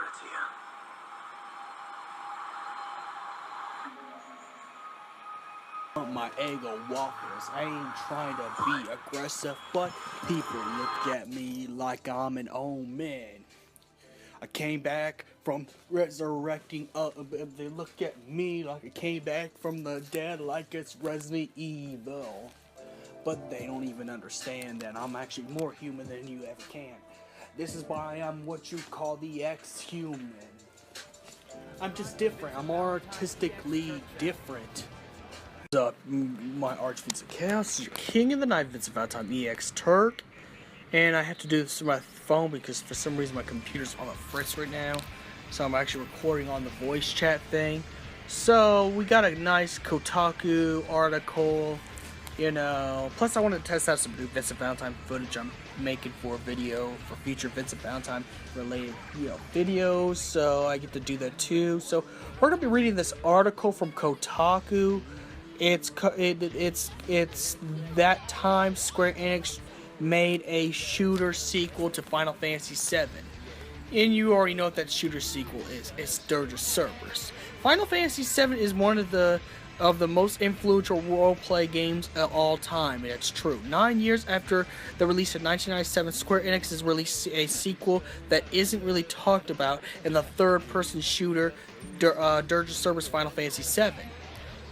secret to you. My ego waffles. I ain't trying to be aggressive, but people look at me like I'm an old man. I came back from resurrecting. They look at me like I came back from the dead, like it's Resident Evil. But they don't even understand that I'm actually more human than you ever can. This is why I'm what you call the ex-human. I'm just different. I'm artistically different. What's up, my Arch Vincent Chaos, King of the Night, Vincent Valentine EX Turk, and I have to do this through my phone because for some reason my computer's on the fritz right now, so I'm actually recording on the voice chat thing. So we got a nice Kotaku article, you know. Plus I wanted to test out some new Vincent Valentine footage I'm making for a video for future Vincent Valentine related, videos. So I get to do that too. So we're gonna be reading this article from Kotaku. It's that time Square Enix made a shooter sequel to Final Fantasy VII. And you already know what that shooter sequel is. It's Dirge of Cerberus. Final Fantasy VII is one of the most influential role-play games of all time, and it's true. 9 years after the release of 1997, Square Enix has released a sequel that isn't really talked about in the third-person shooter Dirge of Cerberus Final Fantasy VII.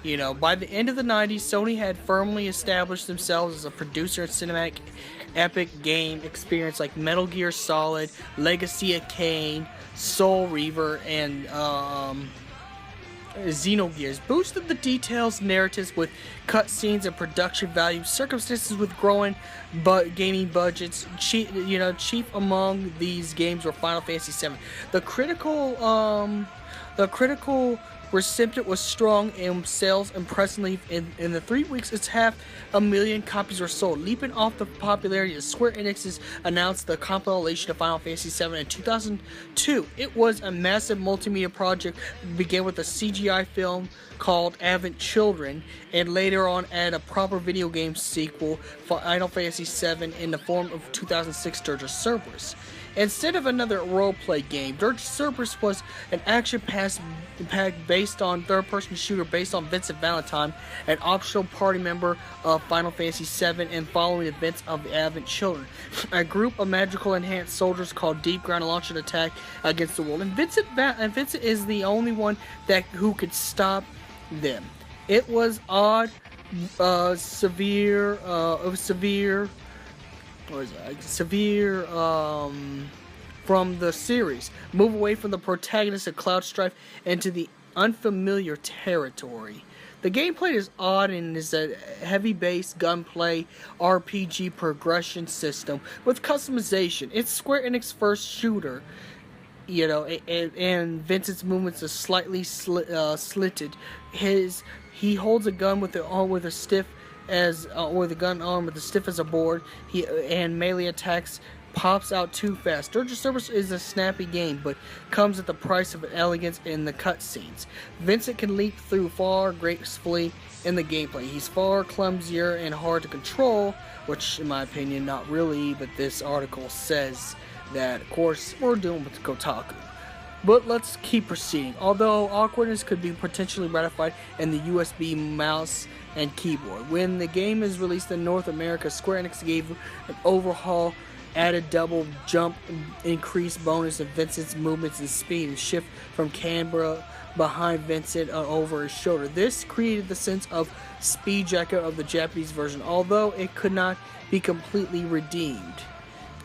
You know, by the end of the 90s, Sony had firmly established themselves as a producer of cinematic epic game experience like Metal Gear Solid, Legacy of Kain, Soul Reaver, and Xenogears. Boosted the details, narratives with cutscenes and production value, circumstances with growing gaming budgets. Chief among these games were Final Fantasy VII. The critical reception was strong and sales impressively. In the 3 weeks, it's 500,000 copies were sold. Leaping off the popularity, Square Enix announced the compilation of Final Fantasy VII in 2002. It was a massive multimedia project, began with a CGI film called Advent Children, and later on add a proper video game sequel for Final Fantasy VII in the form of 2006 Dirge of Cerberus. Instead of another role-play game, Dirge of Cerberus was an action-packed based on third-person shooter based on Vincent Valentine, an optional party member of Final Fantasy VII and following events of the Advent Children. A group of magical enhanced soldiers called Deep Ground launch an attack against the world, and Vincent is the only one who could stop them. It was severe from the series. Move away from the protagonist of Cloud Strife into the unfamiliar territory. The gameplay is odd and is a heavy-based gunplay RPG progression system with customization. It's Square Enix's first shooter, and Vincent's movements are slightly slitted. He holds a gun with a stiff as stiff as a board. And melee attacks pops out too fast. Dirge of Cerberus is a snappy game, but comes at the price of elegance in the cutscenes. Vincent can leap through far gracefully in the gameplay. He's far clumsier and hard to control, which in my opinion not really, but this article says that of course we're dealing with Kotaku. But let's keep proceeding. Although awkwardness could be potentially ratified in the USB mouse and keyboard. When the game is released in North America, Square Enix gave an overhaul, added double jump, increased bonus of Vincent's movements and speed, and shift from camera behind Vincent over his shoulder. This created the sense of speed jacket of the Japanese version, although it could not be completely redeemed.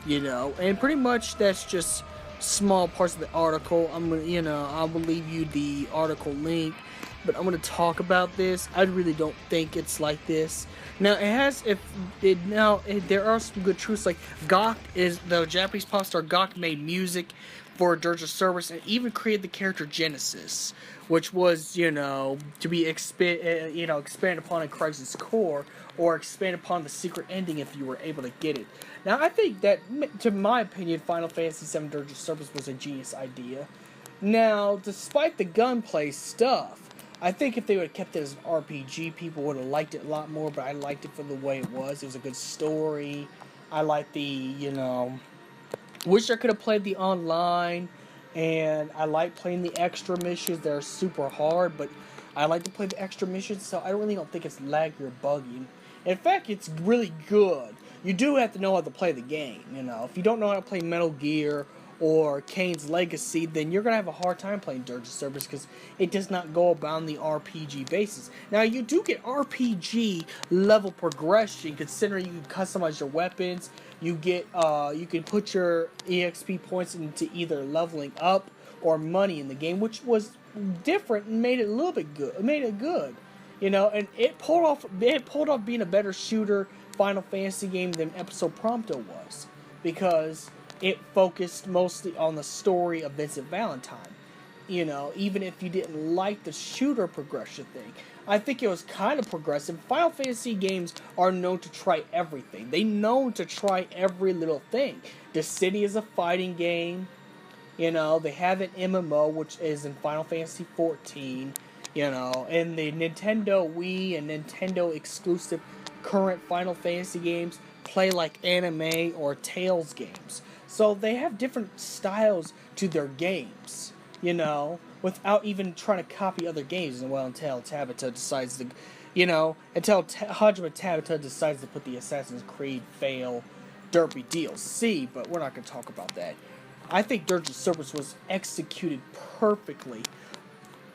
And pretty much that's just small parts of the article. I will leave you the article link, but I'm going to talk about this. I really don't think it's like this. Now there are some good truths, like the Japanese pop star Gok made music for Dirge of Cerberus and even created the character Genesis, which was, to be expanded upon in Crisis Core, or expanded upon the secret ending if you were able to get it. Now, I think that, to my opinion, Final Fantasy VII Dirge of Cerberus was a genius idea. Now, despite the gunplay stuff, I think if they would have kept it as an RPG, people would have liked it a lot more, but I liked it for the way it was. It was a good story. I liked the, wish I could have played the online, and I like playing the extra missions. They're super hard, but I like to play the extra missions, so I really don't think it's laggy or buggy. In fact, it's really good. You do have to know how to play the game, you know. If you don't know how to play Metal Gear or Kane's Legacy, then you're going to have a hard time playing Dirge of Cerberus because it does not go about the RPG basis. Now, you do get RPG level progression, considering you can customize your weapons. You can put your EXP points into either leveling up or money in the game, which was different and made it a little bit good. It made it good, you know, and it pulled off being a better shooter Final Fantasy game than Episode Prompto was, because it focused mostly on the story of Vincent Valentine. You know, even if you didn't like the shooter progression thing, I think it was kind of progressive. Final Fantasy games are known to try everything. They known to try every little thing. The City is a fighting game. You know, they have an MMO, which is in Final Fantasy 14. You know, and the Nintendo Wii and Nintendo exclusive current Final Fantasy games play like anime or Tales games. So they have different styles to their games, you know, without even trying to copy other games. And well, until Tabata decides to, you know, until Hajime Tabata decides to put the Assassin's Creed fail derpy DLC, but we're not going to talk about that. I think Dirge of Cerberus was executed perfectly.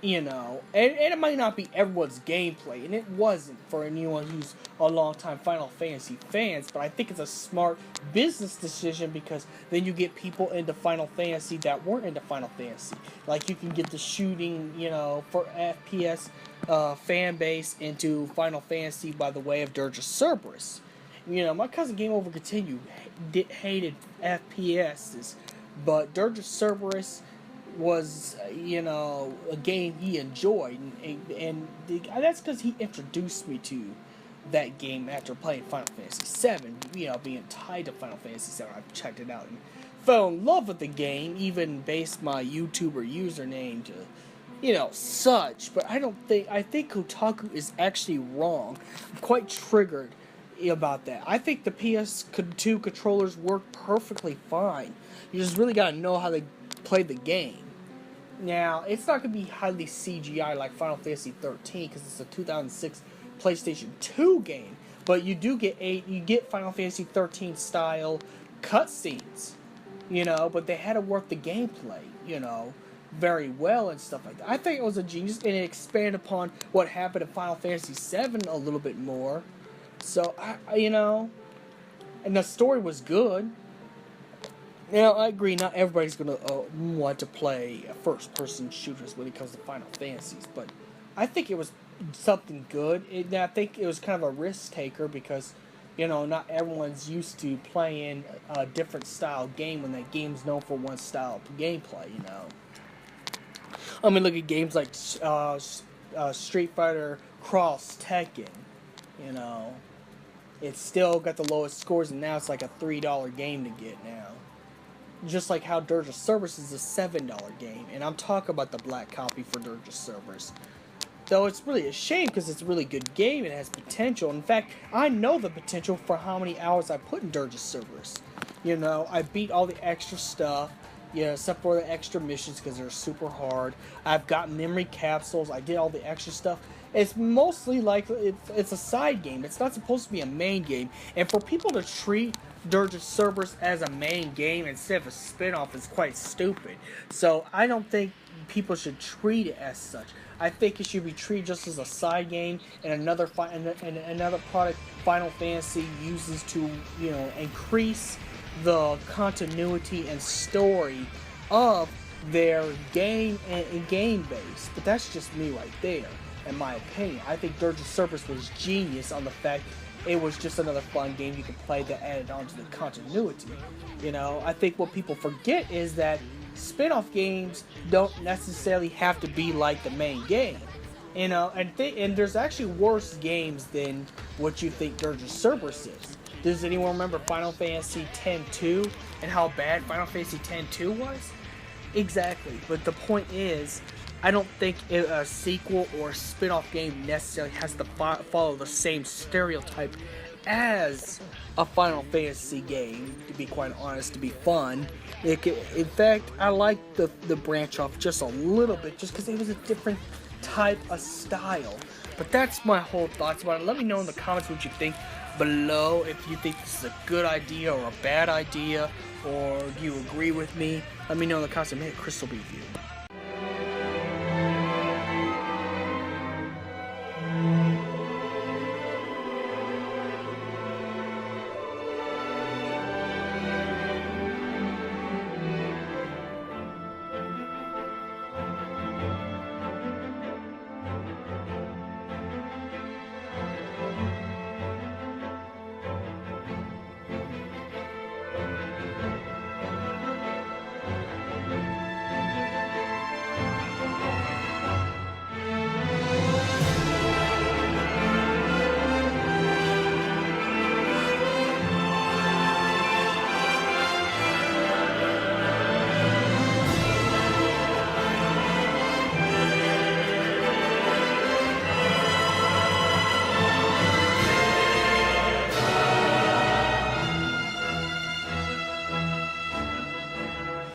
You know, and it might not be everyone's gameplay, and it wasn't for anyone who's a long-time Final Fantasy fans, but I think it's a smart business decision, because then you get people into Final Fantasy that weren't into Final Fantasy. Like, you can get the shooting, you know, for FPS fan base into Final Fantasy by the way of Dirge of Cerberus. You know, my cousin Game Over Continue hated FPSs, but Dirge of Cerberus was, you know, a game he enjoyed, and that's because he introduced me to that game after playing Final Fantasy VII. You know, being tied to Final Fantasy VII, I checked it out and fell in love with the game, even based my YouTuber username to, you know, such. But I think Kotaku is actually wrong. I'm quite triggered about that. I think the PS2 controllers work perfectly fine. You just really gotta know how to play the game. Now, it's not going to be highly CGI like Final Fantasy 13 because it's a 2006 PlayStation 2 game, but you do get Final Fantasy 13 style cutscenes, you know, but they had to work the gameplay, you know, very well and stuff like that. I think it was a genius, and it expanded upon what happened in Final Fantasy 7 a little bit more. So, you know, and the story was good. Now, I agree, not everybody's going to want to play first-person shooters when it comes to Final Fantasies, but I think it was something good. I think it was kind of a risk-taker because, you know, not everyone's used to playing a different style game when that game's known for one style of gameplay, you know. I mean, look at games like Street Fighter Cross Tekken, you know. It's still got the lowest scores, and now it's like a $3 game to get now. Just like how Dirge of Cerberus is a $7 game, and I'm talking about the black copy for Dirge of Cerberus. Though it's really a shame because it's a really good game, it has potential. In fact, I know the potential for how many hours I put in Dirge of Cerberus. You know, I beat all the extra stuff, yeah, except for the extra missions because they're super hard. I've got memory capsules, I did all the extra stuff. It's mostly like, it's a side game. It's not supposed to be a main game. And for people to treat Dirge of Cerberus as a main game instead of a spin-off is quite stupid. So I don't think people should treat it as such. I think it should be treated just as a side game, and another product Final Fantasy uses to, you know, increase the continuity and story of their game and game base. But that's just me right there, in my opinion. I think Dirge of Cerberus was genius on the fact it was just another fun game you could play that added on to the continuity. You know, I think what people forget is that spin-off games don't necessarily have to be like the main game. You know, and there's actually worse games than what you think Dirge of Cerberus is. Does anyone remember Final Fantasy X-2 and how bad Final Fantasy X-2 was? Exactly, but the point is, I don't think a sequel or a spin-off game necessarily has to follow the same stereotype as a Final Fantasy game, to be quite honest, to be fun. In fact, I like the branch off just a little bit, just because it was a different type of style. But that's my whole thoughts about it. Let me know in the comments what you think below, if you think this is a good idea or a bad idea, or do you agree with me. Let me know in the comments and make a crystal review.